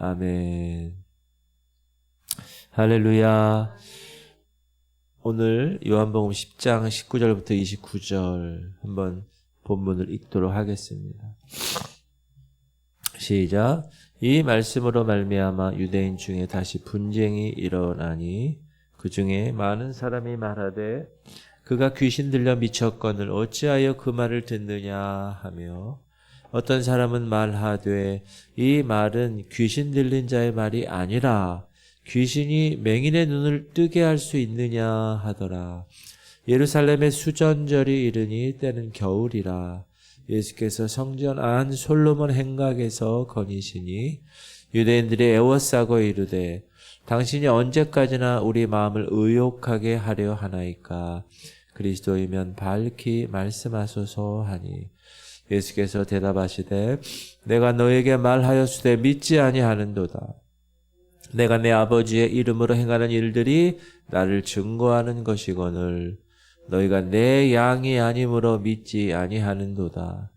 아멘. 할렐루야. 오늘 요한복음 10장 19절부터 29절 한번 본문을 읽도록 하겠습니다. 시작. 이 말씀으로 말미암아 유대인 중에 다시 분쟁이 일어나니 그 중에 많은 사람이 말하되 그가 귀신 들려 미쳤거늘 어찌하여 그 말을 듣느냐 하며 어떤 사람은 말하되 이 말은 귀신 들린 자의 말이 아니라 귀신이 맹인의 눈을 뜨게 할 수 있느냐 하더라. 예루살렘의 수전절이 이르니 때는 겨울이라. 예수께서 성전 안 솔로몬 행각에서 거니시니 유대인들이 애워싸고 이르되 당신이 언제까지나 우리 마음을 의욕하게 하려 하나이까. 그리스도이면 밝히 말씀하소서 하니 예수께서 대답하시되 내가 너에게 말하였으되 믿지 아니하는도다. 내가 내 아버지의 이름으로 행하는 일들이 나를 증거하는 것이거늘 너희가 내 양이 아니므로 믿지 아니하는도다.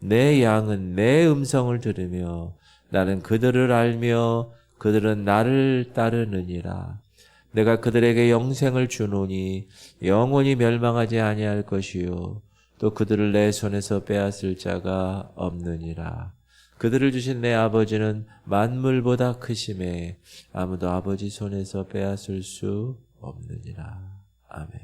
내 양은 내 음성을 들으며 나는 그들을 알며 그들은 나를 따르느니라. 내가 그들에게 영생을 주노니 영원히 멸망하지 아니할 것이요 또 그들을 내 손에서 빼앗을 자가 없느니라. 그들을 주신 내 아버지는 만물보다 크심에 아무도 아버지 손에서 빼앗을 수 없느니라. 아멘.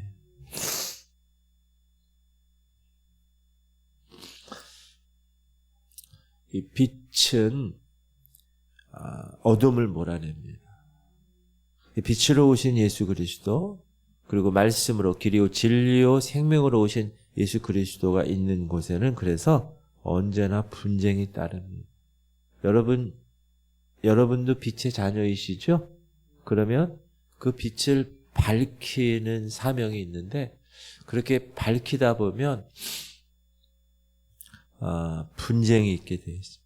이 빛은 어둠을 몰아냅니다. 이 빛으로 오신 예수 그리스도, 그리고 말씀으로 길이요 진리요 생명으로 오신 예수 그리스도가 있는 곳에는 그래서 언제나 분쟁이 따릅니다. 여러분도 빛의 자녀이시죠? 그러면 그 빛을 밝히는 사명이 있는데 그렇게 밝히다 보면 분쟁이 있게 되어 있습니다.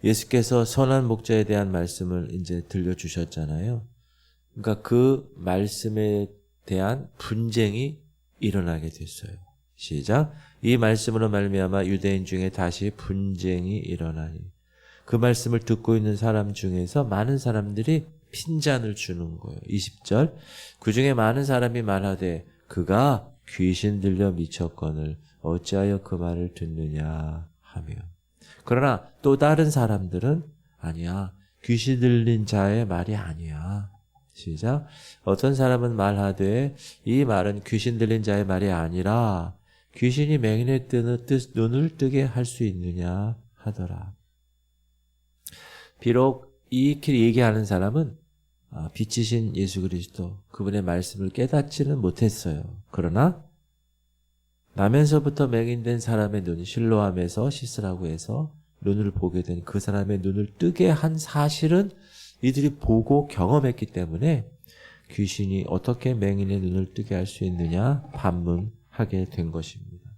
예수께서 선한 목자에 대한 말씀을 이제 들려주셨잖아요. 그러니까 그 말씀에 대한 분쟁이 일어나게 됐어요. 시작. 이 말씀으로 말미암아 유대인 중에 다시 분쟁이 일어나니 그 말씀을 듣고 있는 사람 중에서 많은 사람들이 핀잔을 주는 거예요. 20절. 그 중에 많은 사람이 말하되 그가 귀신 들려 미쳤거늘 어찌하여 그 말을 듣느냐 하며 그러나 또 다른 사람들은 아니야. 귀신 들린 자의 말이 아니야. 시작. 어떤 사람은 말하되 이 말은 귀신 들린 자의 말이 아니라 귀신이 맹인의 눈을 뜨게 할 수 있느냐 하더라. 비록 이렇게 얘기하는 사람은 빛이신 예수 그리스도 그분의 말씀을 깨닫지는 못했어요. 그러나 나면서부터 맹인된 사람의 눈 실로암에서 씻으라고 해서 눈을 보게 된 그 사람의 눈을 뜨게 한 사실은 이들이 보고 경험했기 때문에 귀신이 어떻게 맹인의 눈을 뜨게 할 수 있느냐 반문하게 된 것입니다.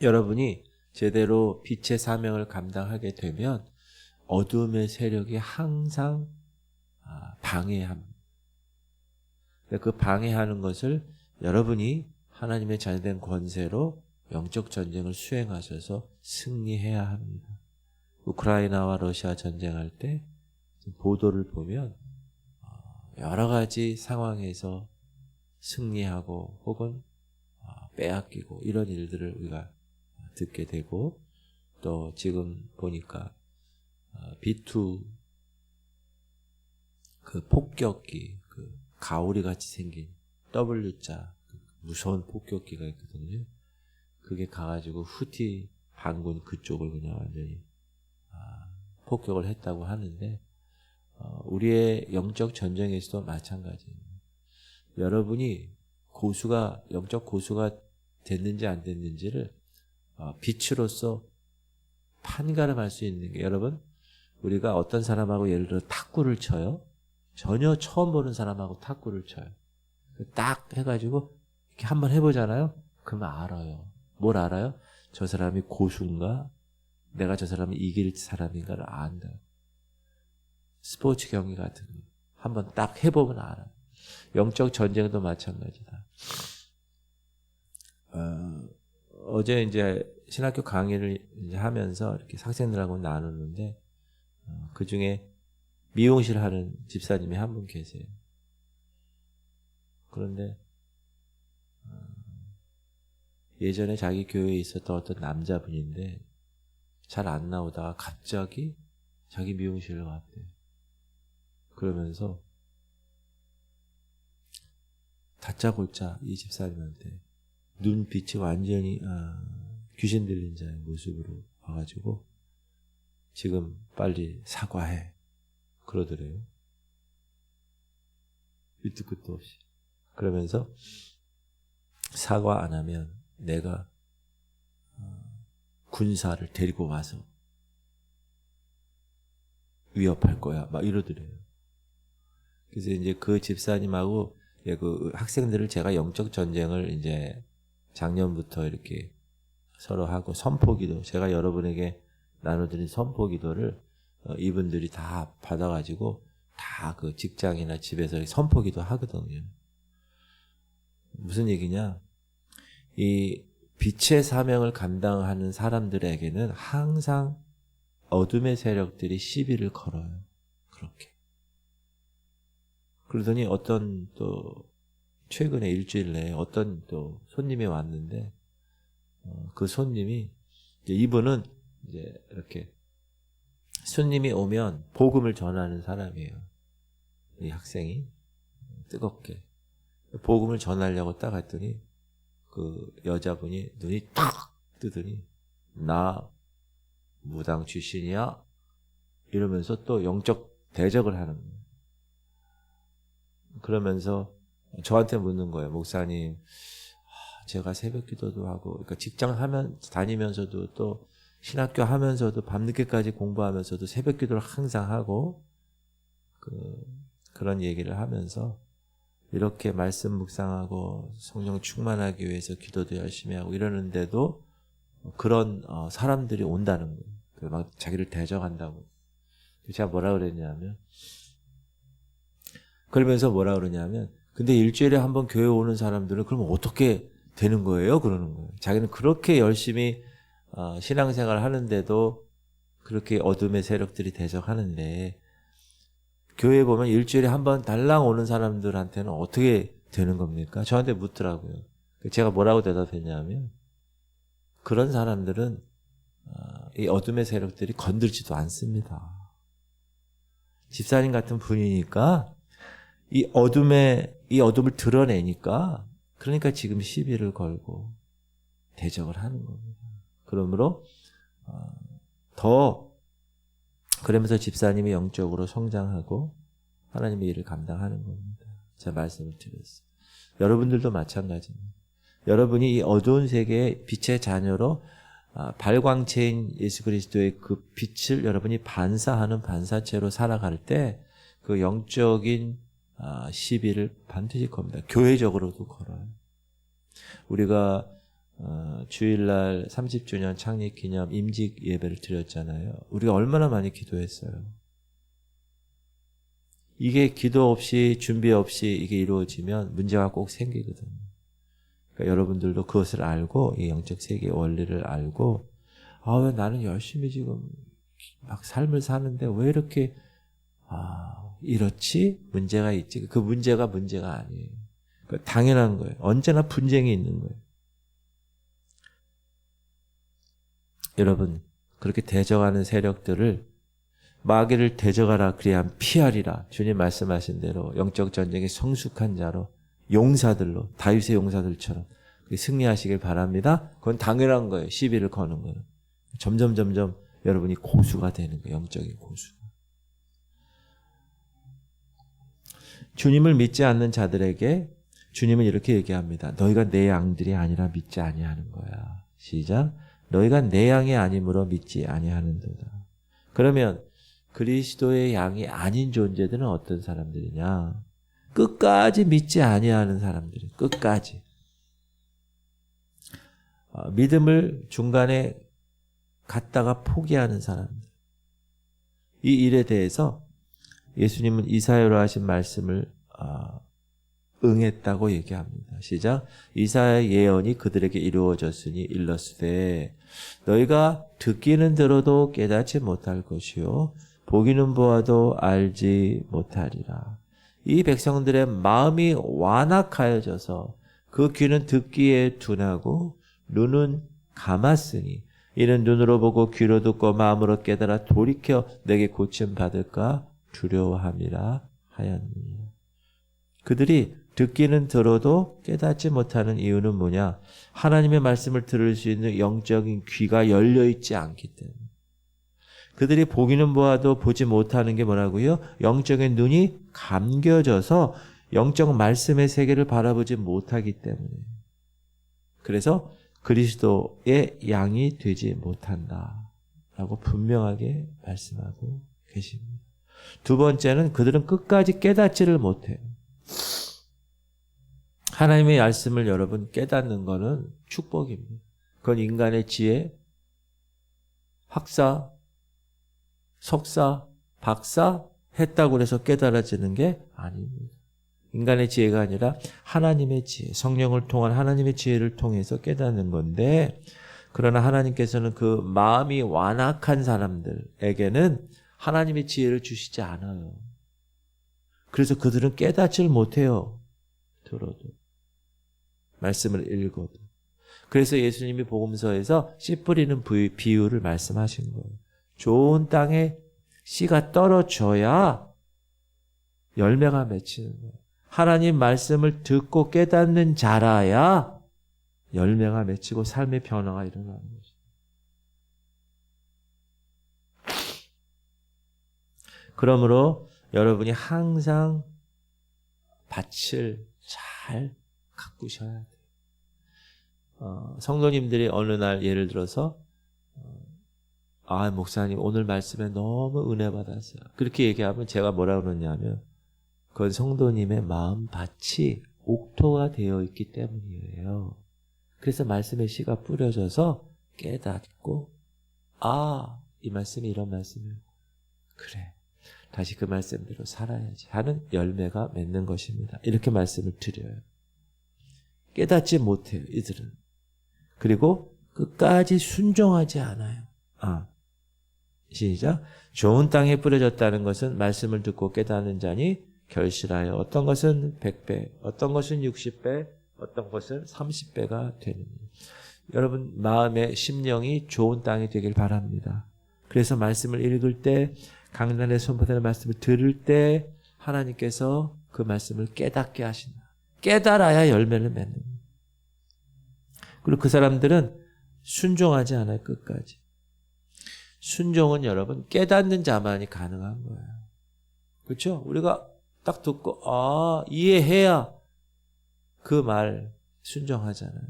여러분이 제대로 빛의 사명을 감당하게 되면 어둠의 세력이 항상 방해합니다. 그 방해하는 것을 여러분이 하나님의 자녀된 권세로 영적 전쟁을 수행하셔서 승리해야 합니다. 우크라이나와 러시아 전쟁할 때 보도를 보면 여러 가지 상황에서 승리하고 혹은 빼앗기고 이런 일들을 우리가 듣게 되고 또 지금 보니까 B2 그 폭격기 그 가오리 같이 생긴 W자 무서운 폭격기가 있거든요. 그게 가가지고 후티 반군 그쪽을 그냥 완전히 폭격을 했다고 하는데 우리의 영적 전쟁에서도 마찬가지입니다. 여러분이 영적 고수가 됐는지 안 됐는지를 빛으로서 판가름할 수 있는 게 여러분 우리가 어떤 사람하고 예를 들어 탁구를 쳐요. 전혀 처음 보는 사람하고 탁구를 쳐요. 딱 해가지고 이렇게 한번 해보잖아요. 그러면 알아요. 뭘 알아요? 저 사람이 고수인가? 내가 저 사람이 이길 사람인가를 안다. 스포츠 경기 같은 거 한번 딱 해보면 알아요. 영적 전쟁도 마찬가지다. 어제 이제 신학교 강의를 이제 하면서 이렇게 학생들하고 나누는데 그 중에 미용실 하는 집사님이 한 분 계세요. 그런데 예전에 자기 교회에 있었던 어떤 남자분인데 잘 안 나오다가 갑자기 자기 미용실을 왔대요. 그러면서 다짜고짜 이 집사님한테 눈빛이 완전히 귀신 들린 자의 모습으로 와가지고 지금 빨리 사과해 그러더래요. 밑도 끝도 없이. 그러면서 사과 안 하면 내가 군사를 데리고 와서 위협할 거야 막 이러더래요. 그래서 이제 그 집사님하고 그 학생들을 제가 영적 전쟁을 이제 작년부터 이렇게 서로 하고 선포기도 제가 여러분에게 나눠드린 선포기도를 이분들이 다 받아가지고 다 그 직장이나 집에서 선포기도 하거든요. 무슨 얘기냐? 이 빛의 사명을 감당하는 사람들에게는 항상 어둠의 세력들이 시비를 걸어요. 그렇게. 그러더니 어떤 또 최근에 일주일 내에 어떤 또 손님이 왔는데 그 손님이 이분은 이제 이렇게 손님이 오면 복음을 전하는 사람이에요. 이 학생이 뜨겁게 복음을 전하려고 딱 했더니 그 여자분이 눈이 탁 뜨더니 나 무당 출신이야 이러면서 또 영적 대적을 하는 거예요. 그러면서 저한테 묻는 거예요. 목사님, 제가 새벽 기도도 하고, 그러니까 직장 다니면서도 또 신학교 하면서도 밤늦게까지 공부하면서도 새벽 기도를 항상 하고, 그런 얘기를 하면서 이렇게 말씀 묵상하고 성령 충만하기 위해서 기도도 열심히 하고 이러는데도 그런 사람들이 온다는 거예요. 막 자기를 대적한다고. 제가 뭐라 그랬냐면, 그러면서 뭐라 그러냐면, 근데 일주일에 한 번 교회 오는 사람들은 그러면 어떻게 되는 거예요? 그러는 거예요. 자기는 그렇게 열심히 신앙생활 하는데도 그렇게 어둠의 세력들이 대적하는데 교회에 보면 일주일에 한 번 달랑 오는 사람들한테는 어떻게 되는 겁니까? 저한테 묻더라고요. 제가 뭐라고 대답했냐면 그런 사람들은 이 어둠의 세력들이 건들지도 않습니다. 집사님 같은 분이니까 이 어둠을 드러내니까 그러니까 지금 시비를 걸고 대적을 하는 겁니다. 그러므로 더 그러면서 집사님이 영적으로 성장하고 하나님의 일을 감당하는 겁니다. 제가 말씀을 드렸어요. 여러분들도 마찬가지입니다. 여러분이 이 어두운 세계의 빛의 자녀로 발광체인 예수 그리스도의 그 빛을 여러분이 반사하는 반사체로 살아갈 때 그 영적인 시비를 반드시 겁니다. 교회적으로도 걸어요. 우리가 주일날 30주년 창립기념 임직 예배를 드렸잖아요. 우리가 얼마나 많이 기도했어요. 이게 기도 없이 준비 없이 이게 이루어지면 문제가 꼭 생기거든요. 그러니까 여러분들도 그것을 알고 이 영적 세계의 원리를 알고 왜 나는 열심히 지금 막 삶을 사는데 왜 이렇게 이렇지? 문제가 있지? 그 문제가 아니에요. 그러니까 당연한 거예요. 언제나 분쟁이 있는 거예요. 여러분, 그렇게 대적하는 세력들을 마귀를 대적하라 그리하면 피하리라. 주님 말씀하신 대로 영적 전쟁의 성숙한 자로 용사들로 다윗의 용사들처럼 승리하시길 바랍니다. 그건 당연한 거예요. 시비를 거는 거예요. 점점 여러분이 고수가 되는 거예요. 영적인 고수가. 주님을 믿지 않는 자들에게 주님은 이렇게 얘기합니다. 너희가 내 양들이 아니라 믿지 아니하는 거야. 시작. 너희가 내 양이 아니므로 믿지 아니하는도다. 그러면 그리스도의 양이 아닌 존재들은 어떤 사람들이냐? 끝까지 믿지 아니하는 사람들이 끝까지. 믿음을 중간에 갔다가 포기하는 사람들. 이 일에 대해서 예수님은 이사야로 하신 말씀을 응했다고 얘기합니다. 시작. 이사야의 예언이 그들에게 이루어졌으니 일렀으되 너희가 듣기는 들어도 깨닫지 못할 것이요 보기는 보아도 알지 못하리라. 이 백성들의 마음이 완악하여져서 그 귀는 듣기에 둔하고 눈은 감았으니 이는 눈으로 보고 귀로 듣고 마음으로 깨달아 돌이켜 내게 고침 받을까 두려워함이라 하였느니라. 그들이 듣기는 들어도 깨닫지 못하는 이유는 뭐냐? 하나님의 말씀을 들을 수 있는 영적인 귀가 열려있지 않기 때문에. 그들이 보기는 보아도 보지 못하는 게 뭐라고요? 영적인 눈이 감겨져서 영적 말씀의 세계를 바라보지 못하기 때문에. 그래서 그리스도의 양이 되지 못한다라고 분명하게 말씀하고 계십니다. 두 번째는 그들은 끝까지 깨닫지를 못해요. 하나님의 말씀을 여러분 깨닫는 것은 축복입니다. 그건 인간의 지혜, 학사, 석사, 박사 했다고 해서 깨달아지는 게 아닙니다. 인간의 지혜가 아니라 하나님의 지혜, 성령을 통한 하나님의 지혜를 통해서 깨닫는 건데, 그러나 하나님께서는 그 마음이 완악한 사람들에게는 하나님의 지혜를 주시지 않아요. 그래서 그들은 깨닫지를 못해요. 들어도. 말씀을 읽어도. 그래서 예수님이 복음서에서 씨 뿌리는 비유를 말씀하신 거예요. 좋은 땅에 씨가 떨어져야 열매가 맺히는 거예요. 하나님 말씀을 듣고 깨닫는 자라야 열매가 맺히고 삶의 변화가 일어나는 거죠. 그러므로 여러분이 항상 밭을 잘 가꾸셔야 돼요. 성도님들이 어느 날 예를 들어서 목사님 오늘 말씀에 너무 은혜 받았어요. 그렇게 얘기하면 제가 뭐라 그러냐면 그건 성도님의 마음밭이 옥토가 되어 있기 때문이에요. 그래서 말씀의 씨가 뿌려져서 깨닫고 이 말씀이 이런 말씀이에요. 그래. 다시 그 말씀대로 살아야지 하는 열매가 맺는 것입니다. 이렇게 말씀을 드려요. 깨닫지 못해요, 이들은. 그리고 끝까지 순종하지 않아요. 시작. 좋은 땅에 뿌려졌다는 것은 말씀을 듣고 깨닫는 자니 결실하여 어떤 것은 100배, 어떤 것은 60배, 어떤 것은 30배가 되는. 여러분 마음의 심령이 좋은 땅이 되길 바랍니다. 그래서 말씀을 읽을 때, 강단에 선포되는 말씀을 들을 때 하나님께서 그 말씀을 깨닫게 하신다. 깨달아야 열매를 맺는. 그리고 그 사람들은 순종하지 않아요. 끝까지. 순종은 여러분 깨닫는 자만이 가능한 거예요. 그렇죠? 우리가 딱 듣고 이해해야 그 말 순종하잖아요.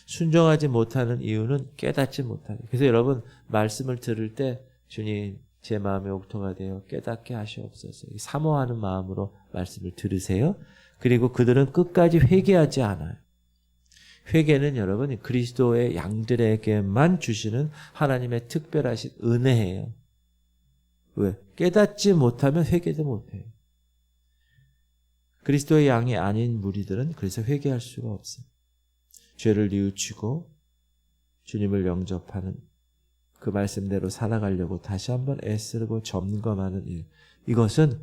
순종하지 못하는 이유는 깨닫지 못하는. 그래서 여러분 말씀을 들을 때 주님 제 마음의 옥토가 되어 깨닫게 하시옵소서. 사모하는 마음으로 말씀을 들으세요. 그리고 그들은 끝까지 회개하지 않아요. 회개는 여러분 그리스도의 양들에게만 주시는 하나님의 특별하신 은혜예요. 왜? 깨닫지 못하면 회개도 못해요. 그리스도의 양이 아닌 무리들은 그래서 회개할 수가 없어요. 죄를 뉘우치고 주님을 영접하는 그 말씀대로 살아가려고 다시 한번 애쓰고 점검하는 일. 이것은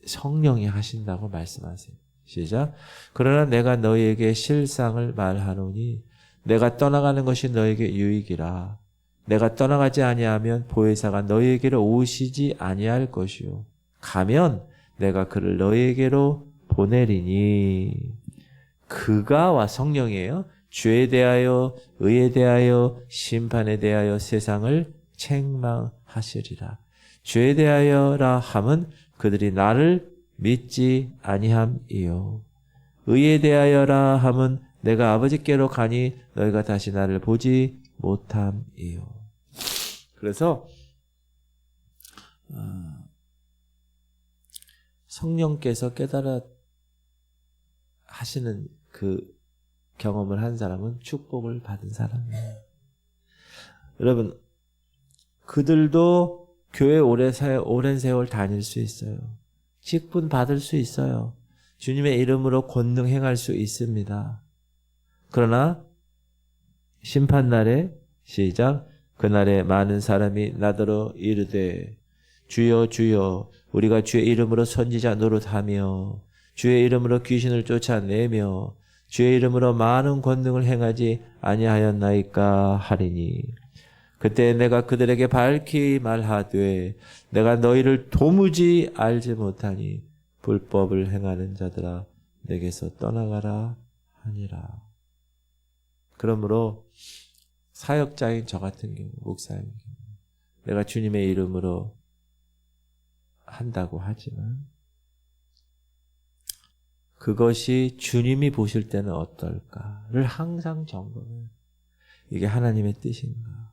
성령이 하신다고 말씀하세요. 시작. 그러나 내가 너희에게 실상을 말하노니 내가 떠나가는 것이 너희에게 유익이라. 내가 떠나가지 아니하면 보혜사가 너희에게로 오시지 아니할 것이요. 가면 내가 그를 너희에게로 보내리니. 그가 와 성령이에요. 죄에 대하여 의에 대하여 심판에 대하여 세상을 책망하시리라. 죄에 대하여라 함은 그들이 나를 믿지 아니함이요. 의에 대하여라 함은 내가 아버지께로 가니 너희가 다시 나를 보지 못함이요. 그래서 성령께서 깨달아 하시는 그 경험을 한 사람은 축복을 받은 사람이에요. 여러분, 그들도 교회 오랜 세월 다닐 수 있어요. 직분 받을 수 있어요. 주님의 이름으로 권능 행할 수 있습니다. 그러나 심판날에 시작 그날에 많은 사람이 나더러 이르되 주여 주여 우리가 주의 이름으로 선지자 노릇하며 주의 이름으로 귀신을 쫓아내며 주의 이름으로 많은 권능을 행하지 아니하였나이까 하리니 그때 내가 그들에게 밝히 말하되 내가 너희를 도무지 알지 못하니 불법을 행하는 자들아 내게서 떠나가라 하니라. 그러므로 사역자인 저 같은 경우 목사님 내가 주님의 이름으로 한다고 하지만 그것이 주님이 보실 때는 어떨까를 항상 점검해요. 이게 하나님의 뜻인가?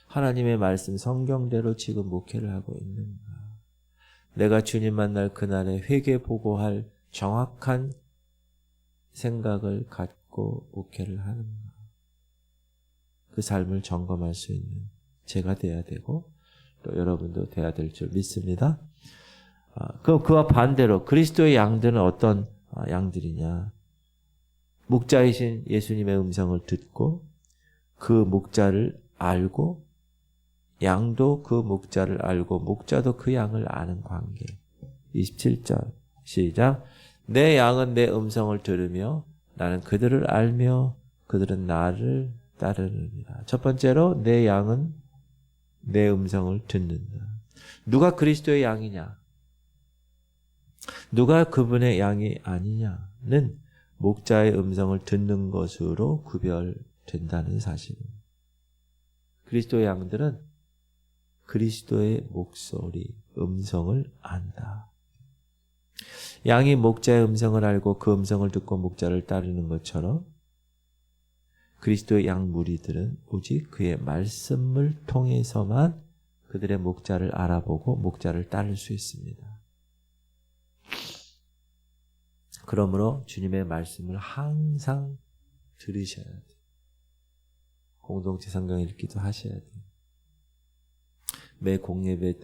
하나님의 말씀 성경대로 지금 목회를 하고 있는가? 내가 주님 만날 그날에 회개 보고할 정확한 생각을 갖고 목회를 하는가? 그 삶을 점검할 수 있는 제가 돼야 되고 또 여러분도 돼야 될 줄 믿습니다. 그와 반대로 그리스도의 양들은 어떤 양들이냐? 목자이신 예수님의 음성을 듣고 그 목자를 알고 양도 그 목자를 알고 목자도 그 양을 아는 관계. 27절 시작. 내 양은 내 음성을 들으며 나는 그들을 알며 그들은 나를 따르느니라. 첫 번째로 내 양은 내 음성을 듣는다. 누가 그리스도의 양이냐? 누가 그분의 양이 아니냐는 목자의 음성을 듣는 것으로 구별된다는 사실입니다. 그리스도의 양들은 그리스도의 목소리, 음성을 안다. 양이 목자의 음성을 알고 그 음성을 듣고 목자를 따르는 것처럼 그리스도의 양 무리들은 오직 그의 말씀을 통해서만 그들의 목자를 알아보고 목자를 따를 수 있습니다. 그러므로 주님의 말씀을 항상 들으셔야 돼요. 공동체 성경 읽기도 하셔야 돼요. 매 공예배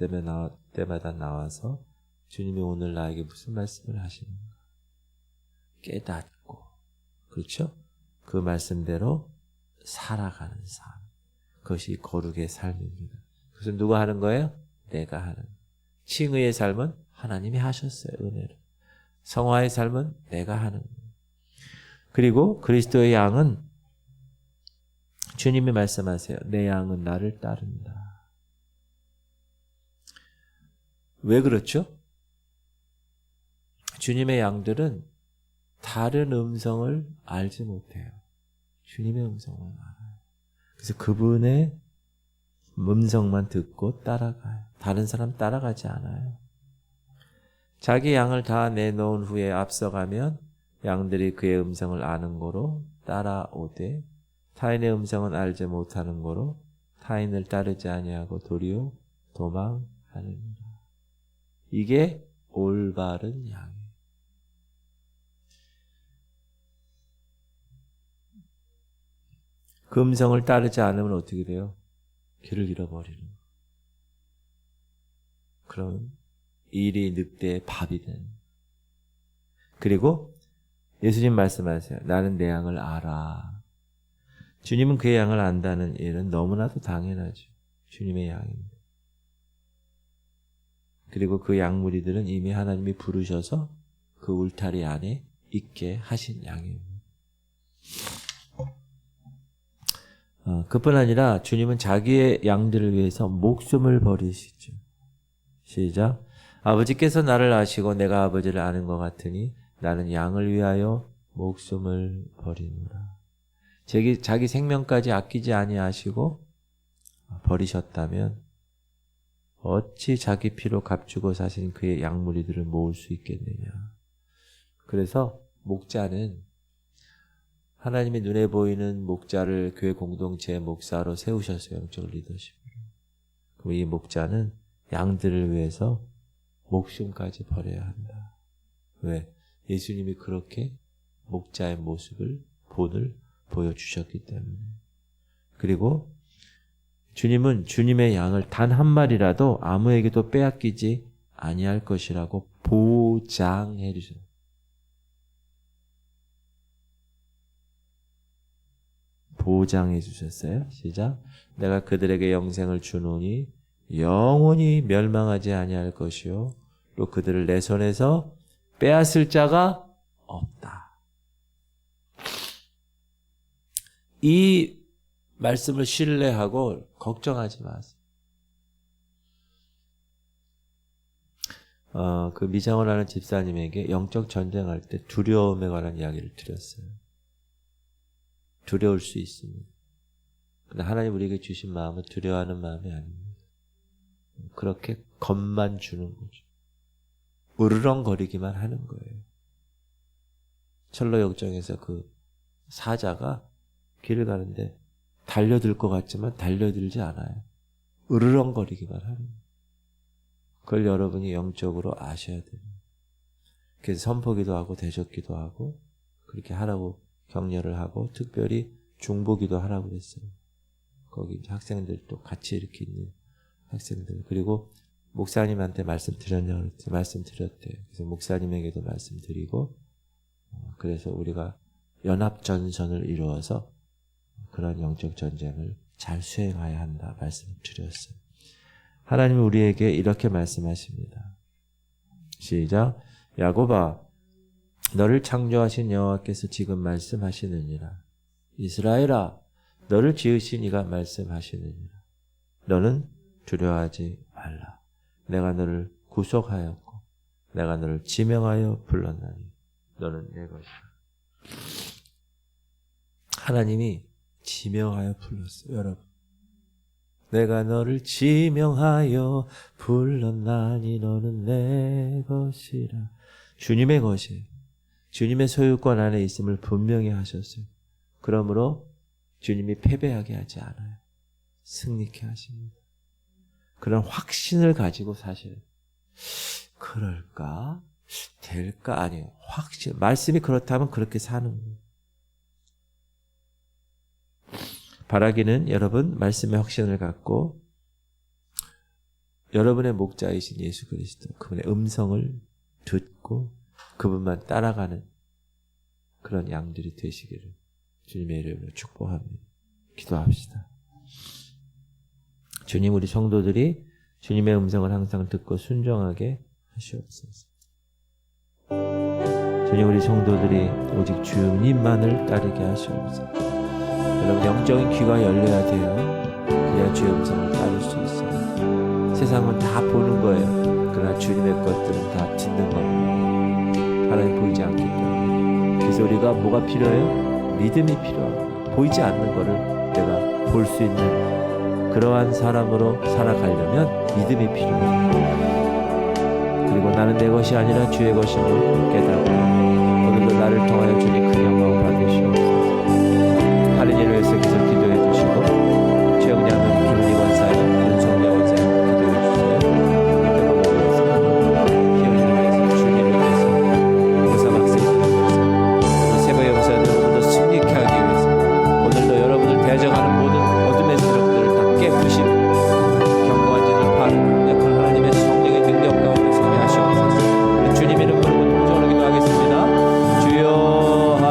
때마다 나와서 주님이 오늘 나에게 무슨 말씀을 하시는가 깨닫고 그렇죠? 그 말씀대로 살아가는 삶. 그것이 거룩의 삶입니다. 그것은 누가 하는 거예요? 내가 하는. 칭의의 삶은 하나님이 하셨어요. 은혜로. 성화의 삶은 내가 하는 거예요. 그리고 그리스도의 양은 주님이 말씀하세요. 내 양은 나를 따른다. 왜 그렇죠? 주님의 양들은 다른 음성을 알지 못해요. 주님의 음성을 알아요. 그래서 그분의 음성만 듣고 따라가요. 다른 사람 따라가지 않아요. 자기 양을 다 내놓은 후에 앞서가면 양들이 그의 음성을 아는 거로 따라오되 타인의 음성은 알지 못하는 거로 타인을 따르지 아니하고 도리어 도망하느니라. 이게 올바른 양이에요. 그 음성을 따르지 않으면 어떻게 돼요? 길을 잃어버리는 거예요. 그럼 일이 늑대의 밥이 되는. 그리고 예수님 말씀하세요. 나는 내 양을 알아. 주님은 그의 양을 안다는 일은 너무나도 당연하죠. 주님의 양입니다. 그리고 그 양무리들은 이미 하나님이 부르셔서 그 울타리 안에 있게 하신 양입니다. 그뿐 아니라 주님은 자기의 양들을 위해서 목숨을 버리시죠. 시작. 아버지께서 나를 아시고 내가 아버지를 아는 것 같으니 나는 양을 위하여 목숨을 버리노라. 자기 생명까지 아끼지 아니하시고 버리셨다면 어찌 자기 피로 값주고 사신 그의 양무리들을 모을 수 있겠느냐. 그래서 목자는 하나님의 눈에 보이는 목자를 교회 공동체의 목사로 세우셨어요. 영적 리더십으로. 그럼 이 목자는 양들을 위해서 목숨까지 버려야 한다. 왜? 예수님이 그렇게 목자의 모습을 본을 보여주셨기 때문에. 그리고 주님은 주님의 양을 단 한 마리라도 아무에게도 빼앗기지 아니할 것이라고 보장해 주셔요. 보장해 주셨어요. 시작. 내가 그들에게 영생을 주노니 영원히 멸망하지 아니할 것이요 또 그들을 내 손에서 빼앗을 자가 없다. 이 말씀을 신뢰하고 걱정하지 마세요. 그 미장원 하는 집사님에게 영적 전쟁할 때 두려움에 관한 이야기를 드렸어요. 두려울 수 있습니다. 근데 하나님 우리에게 주신 마음은 두려워하는 마음이 아닙니다. 그렇게 겁만 주는 거죠. 으르렁거리기만 하는 거예요. 철로 역정에서 그 사자가 길을 가는데 달려들 것 같지만 달려들지 않아요. 으르렁거리기만 하는 거예요. 그걸 여러분이 영적으로 아셔야 돼요. 그래서 선포기도 하고 대적기도 하고 그렇게 하라고 격려를 하고 특별히 중보기도 하라고 그랬어요. 거기 이제 학생들도 같이 이렇게 있는 학생들 그리고 목사님한테 말씀드렸냐고 그랬더니 말씀드렸대요. 그래서 목사님에게도 말씀드리고 그래서 우리가 연합전선을 이루어서 그런 영적 전쟁을 잘 수행해야 한다 말씀을 드렸어요. 하나님은 우리에게 이렇게 말씀하십니다. 시작. 야곱아 너를 창조하신 여호와께서 지금 말씀하시느니라. 이스라엘아 너를 지으신 이가 말씀하시느니라. 너는 두려워하지 말라. 내가 너를 구속하였고 내가 너를 지명하여 불렀나니 너는 내 것이다. 하나님이 지명하여 불렀어요. 여러분 내가 너를 지명하여 불렀나니 너는 내 것이라. 주님의 것이에요. 주님의 소유권 안에 있음을 분명히 하셨어요. 그러므로 주님이 패배하게 하지 않아요. 승리케 하십니다. 그런 확신을 가지고 사셔야 돼요. 그럴까? 될까? 아니에요. 확신. 말씀이 그렇다면 그렇게 사는 거예요. 바라기는 여러분 말씀의 확신을 갖고 여러분의 목자이신 예수 그리스도 그분의 음성을 듣고 그분만 따라가는 그런 양들이 되시기를 주님의 이름으로 축복합니다. 기도합시다. 주님 우리 성도들이 주님의 음성을 항상 듣고 순종하게 하시옵소서. 주님 우리 성도들이 오직 주님만을 따르게 하시옵소서. 여러분 영적인 귀가 열려야 돼요. 그래야 주의 음성을 따를 수 있어요. 세상은 다 보는 거예요. 그러나 주님의 것들은 다 듣는 겁니다. 하나님 보이지 않기 때문에. 그 소리가 뭐가 필요해요? 믿음이 필요하고 보이지 않는 거를 내가 볼 수 있는 그러한 사람으로 살아가려면 믿음이 필요해요. 그리고 나는 내 것이 아니라 주의 것임을 깨닫고 오늘도 나를 통하여 주님 큰 영광